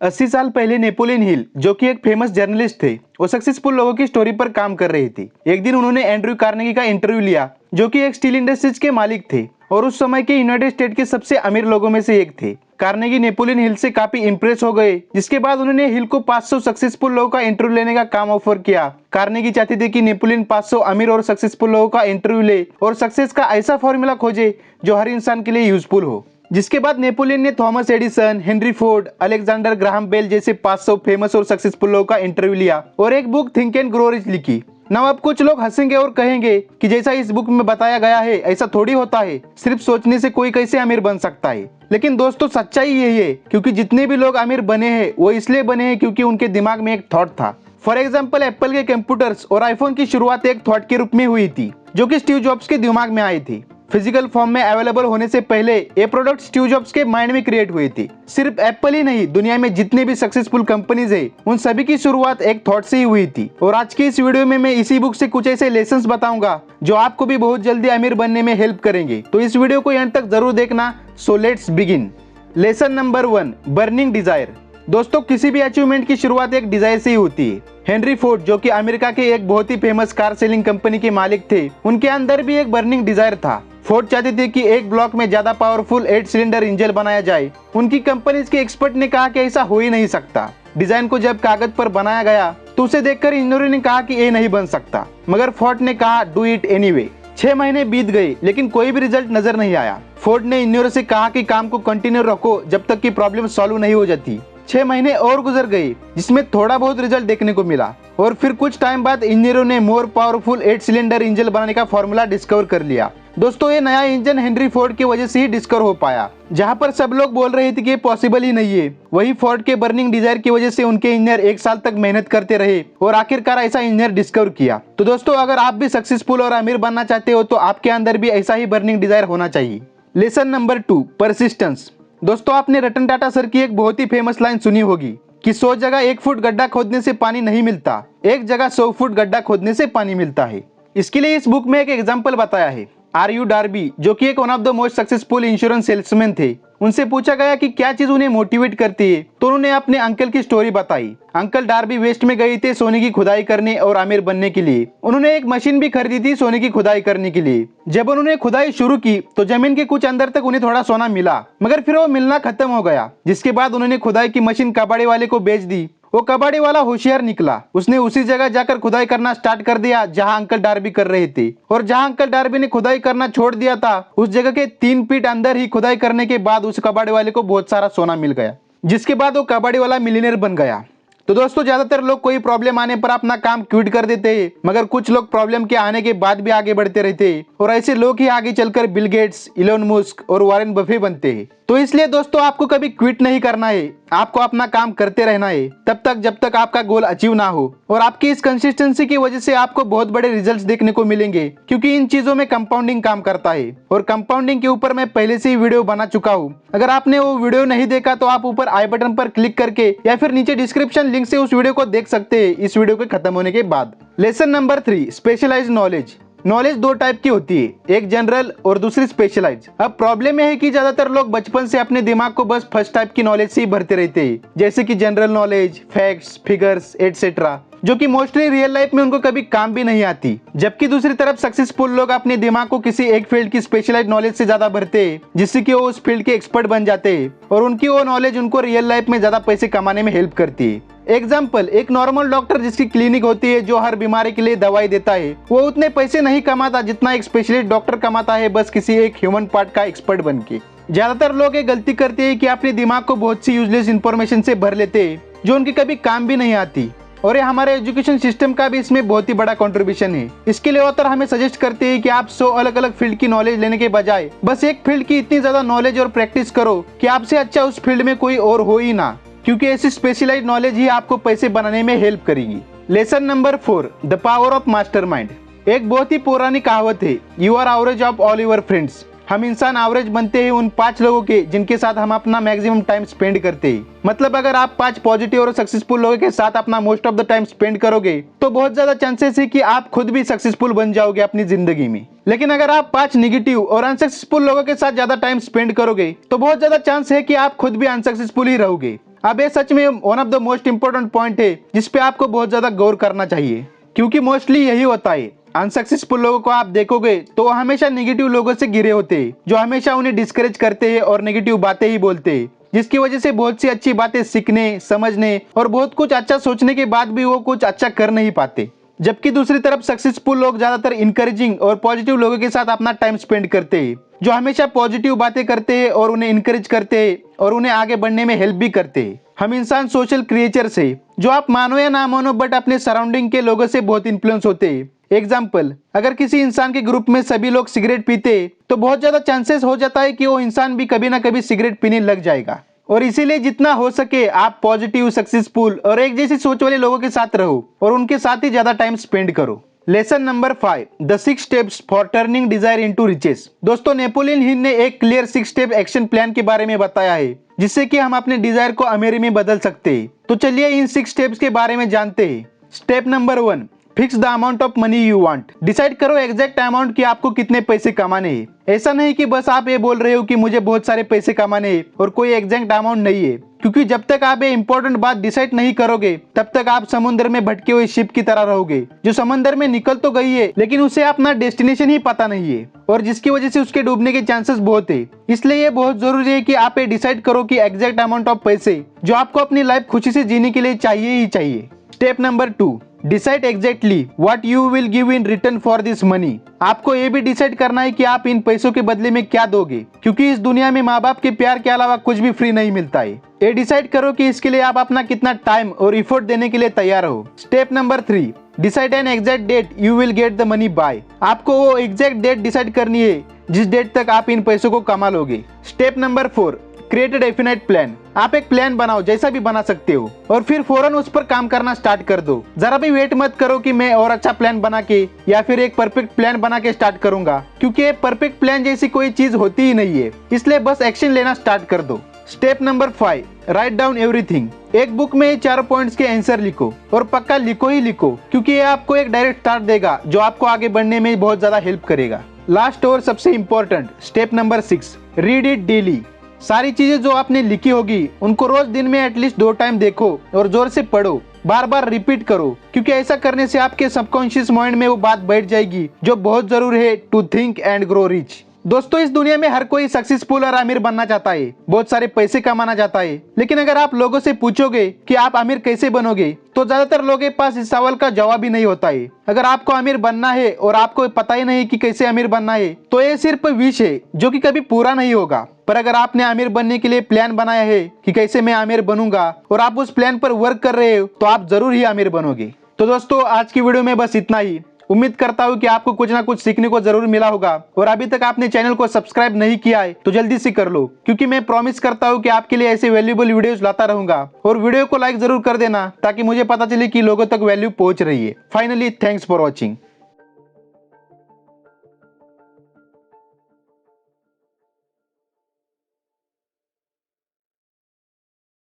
80 साल पहले Napoleon Hill, जो कि एक फेमस जर्नलिस्ट थे, वो सक्सेसफुल लोगों की स्टोरी पर काम कर रही थी। एक दिन उन्होंने एंड्रयू कार्नेगी का इंटरव्यू लिया, जो कि एक स्टील इंडस्ट्रीज के मालिक थे और उस समय के यूनाइटेड स्टेट के सबसे अमीर लोगों में से एक थे। कार्नेगी नेपोलियन हिल से काफी इंप्रेस हो गए, जिसके बाद उन्होंने हिल को 500 सक्सेसफुल लोगों का इंटरव्यू लेने का काम ऑफर किया। कार्नेगी चाहते थे कि नेपोलियन 500 अमीर और सक्सेसफुल लोगों का इंटरव्यू ले और सक्सेस का ऐसा फॉर्मूला खोजे जो हर इंसान के लिए यूजफुल हो। जिसके बाद नेपोलियन ने Thomas Edison, Henry Ford, Alexander Graham Bell जैसे 500 फेमस और सक्सेसफुल लोगों का इंटरव्यू लिया और एक book think and grow rich लिखी। नाउ अब कुछ लोग हंसेंगे और कहेंगे कि जैसा इस बुक में बताया गया है ऐसा थोड़ी होता है, सिर्फ सोचने से कोई कैसे अमीर बन सकता है। लेकिन दोस्तों सच्चाई यही है, क्योंकि जितने भी लोग अमीर बने हैं वो इसलिए बने हैं क्योंकि उनके दिमाग में एक थॉट था। फॉर एग्जाम्पल, एप्पल के कंप्यूटर्स और आईफोन की शुरुआत एक थॉट के रूप में हुई थी, जो कि स्टीव जॉब्स के दिमाग में आई थी। फिजिकल फॉर्म में अवेलेबल होने से पहले ये प्रोडक्ट स्टीव जॉब्स के माइंड में क्रिएट हुई थी। सिर्फ एप्पल ही नहीं, दुनिया में जितने भी सक्सेसफुल कंपनीज है उन सभी की शुरुआत एक थॉट से ही हुई थी। और आज की इस वीडियो में मैं इसी बुक से कुछ ऐसे लेसन्स बताऊंगा जो आपको भी बहुत जल्दी अमीर बनने में हेल्प करेंगे। तो इस वीडियो को एंड तक जरूर देखना। So let's begin. Lesson number 1, burning desire. दोस्तों, किसी भी अचीवमेंट की शुरुआत एक डिजायर से ही होती है। हेनरी फोर्ड, जो कि अमेरिका के एक बहुत ही फेमस कार सेलिंग कंपनी के मालिक थे, उनके अंदर भी एक बर्निंग डिजायर था। फोर्ड चाहते थे कि एक ब्लॉक में ज्यादा पावरफुल 8 सिलेंडर इंजन बनाया जाए। उनकी कंपनी के एक्सपर्ट ने कहा कि ऐसा हो ही नहीं सकता। डिजाइन को जब कागज पर बनाया गया तो उसे देखकर इंजीनियरों ने कहा कि ये नहीं बन सकता, मगर फोर्ड ने कहा डू इट एनीवे। 6 महीने बीत गए लेकिन कोई भी रिजल्ट नजर नहीं आया। फोर्ड ने इंजीनियरों से कहा कि काम को कंटिन्यू रखो जब तक कि प्रॉब्लम सॉल्व नहीं हो जाती। 6 महीने और गुजर गए, जिसमें थोड़ा बहुत रिजल्ट देखने को मिला और फिर कुछ टाइम बाद इंजीनियरों ने मोर पावरफुल 8 सिलेंडर इंजन बनाने का फॉर्मूला डिस्कवर कर लिया। दोस्तों, ये नया इंजन हेनरी फोर्ड की वजह से ही डिस्कवर हो पाया। जहां पर सब लोग बोल रहे थे कि ये पॉसिबल ही नहीं है, वही फोर्ड के बर्निंग डिजायर की वजह से उनके इंजीनियर 1 साल तक मेहनत करते रहे और आखिरकार ऐसा इंजन डिस्कवर किया। तो दोस्तों, अगर आप भी सक्सेसफुल और अमीर बनना चाहते हो तो आपके अंदर भी ऐसा ही बर्निंग डिजायर होना चाहिए। Lesson number 2, persistence. दोस्तों, आपने रतन टाटा सर की एक बहुत ही फेमस लाइन सुनी होगी कि 100 जगह 1 फुट गड्ढा खोदने से पानी नहीं मिलता, एक जगह 100 फुट गड्ढा खोदने से पानी मिलता है। इसके लिए इस बुक में एक एग्जाम्पल बताया है। आर.यू. डार्बी, जो कि एक one of the most successful insurance salesman थे, उनसे पूछा गया कि क्या चीज उन्हें मोटिवेट करती है, तो उन्होंने अपने अंकल की स्टोरी बताई। अंकल डार्बी वेस्ट में गए थे सोने की खुदाई करने और अमीर बनने के लिए। उन्होंने एक मशीन भी खरीदी थी सोने की खुदाई करने के लिए। जब उन्होंने खुदाई शुरू की तो जमीन के कुछ अंदर तक उन्हें थोड़ा सोना मिला, मगर फिर वो मिलना खत्म हो गया। जिसके बाद उन्होंने खुदाई की मशीन कबाड़ी वाले को बेच दी। वो कबाड़ी वाला होशियार निकला, उसने उसी जगह जाकर खुदाई करना स्टार्ट कर दिया जहां अंकल डार्बी कर रहे थे। और जहां अंकल डार्बी ने खुदाई करना छोड़ दिया था, उस जगह के 3 फीट अंदर ही खुदाई करने के बाद उस कबाड़ी वाले को बहुत सारा सोना मिल गया, जिसके बाद वो कबाड़ी वाला मिलियनेयर बन गया। तो दोस्तों, ज्यादातर लोग कोई प्रॉब्लम आने पर अपना काम क्विट कर देते हैं, मगर कुछ लोग प्रॉब्लम के आने के बाद भी आगे बढ़ते रहते हैं और ऐसे लोग ही आगे चलकर बिल गेट्स, इलोन मस्क और वॉरेन बफे बनते हैं। तो इसलिए दोस्तों, आपको कभी क्विट नहीं करना है, आपको अपना काम करते रहना है तब तक जब तक आपका गोल अचीव ना हो। और आपकी इस कंसिस्टेंसी की वजह से आपको बहुत बड़े रिजल्ट्स देखने को मिलेंगे, क्योंकि इन चीजों में कंपाउंडिंग काम करता है। और कंपाउंडिंग के ऊपर मैं पहले से ही वीडियो बना चुका हूँ। अगर आपने वो वीडियो नहीं देखा तो आप ऊपर आई बटन पर क्लिक करके या फिर नीचे डिस्क्रिप्शन लिंक से उस वीडियो को देख सकते हैं इस वीडियो के खत्म होने के बाद। Lesson number 3, specialised knowledge. Knowledge 2 type की होती है, एक जनरल और दूसरी स्पेशलाइज। अब प्रॉब्लम यह है कि ज्यादातर लोग बचपन से अपने दिमाग को बस फर्स्ट टाइप की नॉलेज से ही भरते रहते हैं, जैसे कि general knowledge, facts, figures etcetera, जो कि मोस्टली रियल लाइफ में उनको कभी काम भी नहीं आती। जबकि दूसरी तरफ सक्सेसफुल लोग अपने दिमाग को किसी एक फील्ड की स्पेशलाइज्ड नॉलेज से ज्यादा भरते हैं, जिससे कि वो उस फील्ड के एक्सपर्ट बन जाते हैं और उनकी वो नॉलेज उनको रियल लाइफ में ज्यादा पैसे कमाने में हेल्प करती है। एग्जाम्पल, एक नॉर्मल डॉक्टर जिसकी क्लिनिक होती है, जो हर बीमारी के लिए दवाई देता है, वो उतने पैसे नहीं कमाता जितना एक स्पेशलिस्ट डॉक्टर कमाता है, बस किसी एक ह्यूमन पार्ट का एक्सपर्ट बन के। ज्यादातर लोग ये गलती करते हैं कि अपने दिमाग को बहुत सी यूजलेस इंफॉर्मेशन से भर लेते हैं, जो उनके कभी काम भी नहीं आती। और ये हमारे एजुकेशन सिस्टम का भी इसमें बहुत ही बड़ा कंट्रीब्यूशन है। इसके लिए ऑथर हमें सजेस्ट करते हैं कि आप 100 अलग अलग फील्ड की नॉलेज लेने के बजाय बस एक फील्ड की इतनी ज्यादा नॉलेज और प्रैक्टिस करो कि आपसे अच्छा उस फील्ड में कोई और हो ही ना, क्योंकि ऐसी स्पेशलाइज्ड नॉलेज ही आपको पैसे बनाने में हेल्प करेगी। Lesson number 4, the power of mastermind. एक बहुत ही पुरानी कहावत है, you are average of all your friends. हम इंसान एवरेज बनते हैं उन 5 लोगों के जिनके साथ हम अपना मैक्सिमम टाइम स्पेंड करते हैं। मतलब अगर आप 5 पॉजिटिव और सक्सेसफुल लोगों के साथ अपना most of the time spend करोगे तो बहुत ज्यादा चांसेस है कि आप खुद भी सक्सेसफुल बन जाओगे अपनी जिंदगी में। लेकिन अगर आप 5 नेगेटिव और अनसक्सेसफुल लोगों के साथ ज्यादा टाइम स्पेंड करोगे तो बहुत ज्यादा चांस है कि आप खुद भी अनसक्सेसफुल ही रहोगे। अब ये सच में one of the most important point है जिसपे आपको बहुत ज्यादा गौर करना चाहिए, क्योंकि मोस्टली यही होता है। अनसक्सेसफुल लोगों को आप देखोगे तो वो हमेशा नेगेटिव लोगों से घिरे होते हैं, जो हमेशा उन्हें डिस्करेज करते हैं और नेगेटिव बातें ही बोलते हैं, जिसकी वजह से बहुत सी अच्छी बातें सीखने, समझने और बहुत कुछ अच्छा सोचने के बाद भी वो कुछ अच्छा कर नहीं पाते। जबकि दूसरी तरफ सक्सेसफुल लोग ज्यादातर इंकरेजिंग और पॉजिटिव लोगों के साथ अपना टाइम स्पेंड करते हैं, जो हमेशा पॉजिटिव बातें करते हैं और उन्हें इंकरेज करते हैं और उन्हें आगे बढ़ने में हेल्प भी करते हैं। हम इंसान सोशल क्रिएचर्स है, जो आप मानो या ना मानो बट अपने सराउंडिंग के लोगों से बहुत इन्फ्लुएंस होते हैं। एग्जाम्पल, अगर किसी इंसान के ग्रुप में सभी लोग सिगरेट पीते तो बहुत ज्यादा चांसेस हो जाता है कि वो इंसान भी कभी ना कभी सिगरेट पीने लग जाएगा। और इसीलिए जितना हो सके आप पॉजिटिव, सक्सेसफुल और एक जैसी सोच वाले लोगों के साथ रहो और उनके साथ ही ज्यादा टाइम स्पेंड करो। Lesson number 5, the 6 steps for turning desire into riches. दोस्तों, नेपोलियन हिल ने एक क्लियर 6 स्टेप एक्शन प्लान के बारे में बताया है, जिससे कि हम अपने डिजायर को अमीरी में बदल सकते हैं। तो चलिए इन 6 स्टेप्स के बारे में जानते हैं। Step number 1, fix the amount of money you want. Decide करो एग्जैक्ट अमाउंट कि आपको कितने पैसे कमाने हैं। ऐसा नहीं कि बस आप ये बोल रहे हो कि मुझे बहुत सारे पैसे कमाने हैं और कोई एग्जैक्ट अमाउंट नहीं है, क्योंकि जब तक आप ये इंपॉर्टेंट बात डिसाइड नहीं करोगे तब तक आप समुद्र में भटके हुए शिप की तरह रहोगे, जो समंदर में निकल तो गई है लेकिन उसे अपना डेस्टिनेशन ही पता नहीं है, और जिसकी वजह से उसके डूबने के चांसेस बहुत है। इसलिए ये बहुत जरूरी है कि आप ये डिसाइड करो कि एग्जैक्ट अमाउंट ऑफ पैसे जो आपको अपनी लाइफ खुशी से जीने के लिए चाहिए ही चाहिए। Step number 2, decide exactly what you will give in return for this money. आपको ये भी डिसाइड करना है कि आप इन पैसों के बदले में क्या दोगे, क्योंकि इस दुनिया में माँ बाप के प्यार के अलावा कुछ भी फ्री नहीं मिलता है। ये डिसाइड करो कि इसके लिए आप अपना कितना टाइम और इफोर्ट देने के लिए तैयार हो। Step number 3, decide an exact date you will get the money by. आपको वो एग्जैक्ट डेट डिसाइड करनी है जिस डेट तक आप इन पैसों को कमा लोगे। Step number 4, create a definite plan. आप एक प्लान बनाओ, जैसा भी बना सकते हो, और फिर फौरन उस पर काम करना स्टार्ट कर दो। जरा भी वेट मत करो कि मैं और अच्छा प्लान बना के या फिर एक परफेक्ट प्लान बना के स्टार्ट करूंगा, क्योंकि एक परफेक्ट प्लान जैसी कोई चीज होती ही नहीं है। इसलिए बस एक्शन लेना स्टार्ट कर दो। Step number 5, write down everything. एक बुक में 4 पॉइंट्स के आंसर लिखो, और पक्का लिखो ही लिखो, क्योंकि ये आपको एक डायरेक्ट स्टार्ट देगा जो आपको आगे बढ़ने में बहुत ज्यादा हेल्प करेगा। लास्ट और सबसे important step number 6, read it daily. सारी चीजें जो आपने लिखी होगी उनको रोज दिन में एटलीस्ट 2 टाइम देखो और जोर से पढ़ो, बार बार रिपीट करो, क्योंकि ऐसा करने से आपके सबकॉन्शियस माइंड में वो बात बैठ जाएगी जो बहुत जरूरी है to think and grow rich. दोस्तों, इस दुनिया में हर कोई सक्सेसफुल और अमीर बनना चाहता है, बहुत सारे पैसे कमाना चाहता है, लेकिन अगर आप लोगों से पूछोगे कि आप अमीर कैसे बनोगे तो ज्यादातर लोगों के पास इस सवाल का जवाब ही नहीं होता है। अगर आपको अमीर बनना है और आपको पता ही नहीं कि कैसे अमीर बनना है तो ये सिर्फ विश है जो कि कभी पूरा नहीं होगा। पर अगर आपने अमीर बनने के लिए प्लान बनाया है कि कैसे मैं अमीर बनूंगा और आप उस प्लान पर वर्क कर रहे हो तो आप जरूर ही अमीर बनोगे। तो दोस्तों, आज की वीडियो में बस इतना ही। उम्मीद करता हूँ कि आपको कुछ ना कुछ सीखने को जरूर मिला होगा, और अभी तक आपने चैनल को सब्सक्राइब नहीं किया है तो जल्दी से कर लो, क्योंकि मैं प्रॉमिस करता हूँ कि आपके लिए ऐसे वैल्यूएबल वीडियोस लाता रहूंगा। और वीडियो को लाइक जरूर कर देना ताकि मुझे पता चले कि लोगों तक वैल्यू पहुंच रही है। Finally, thanks for watching.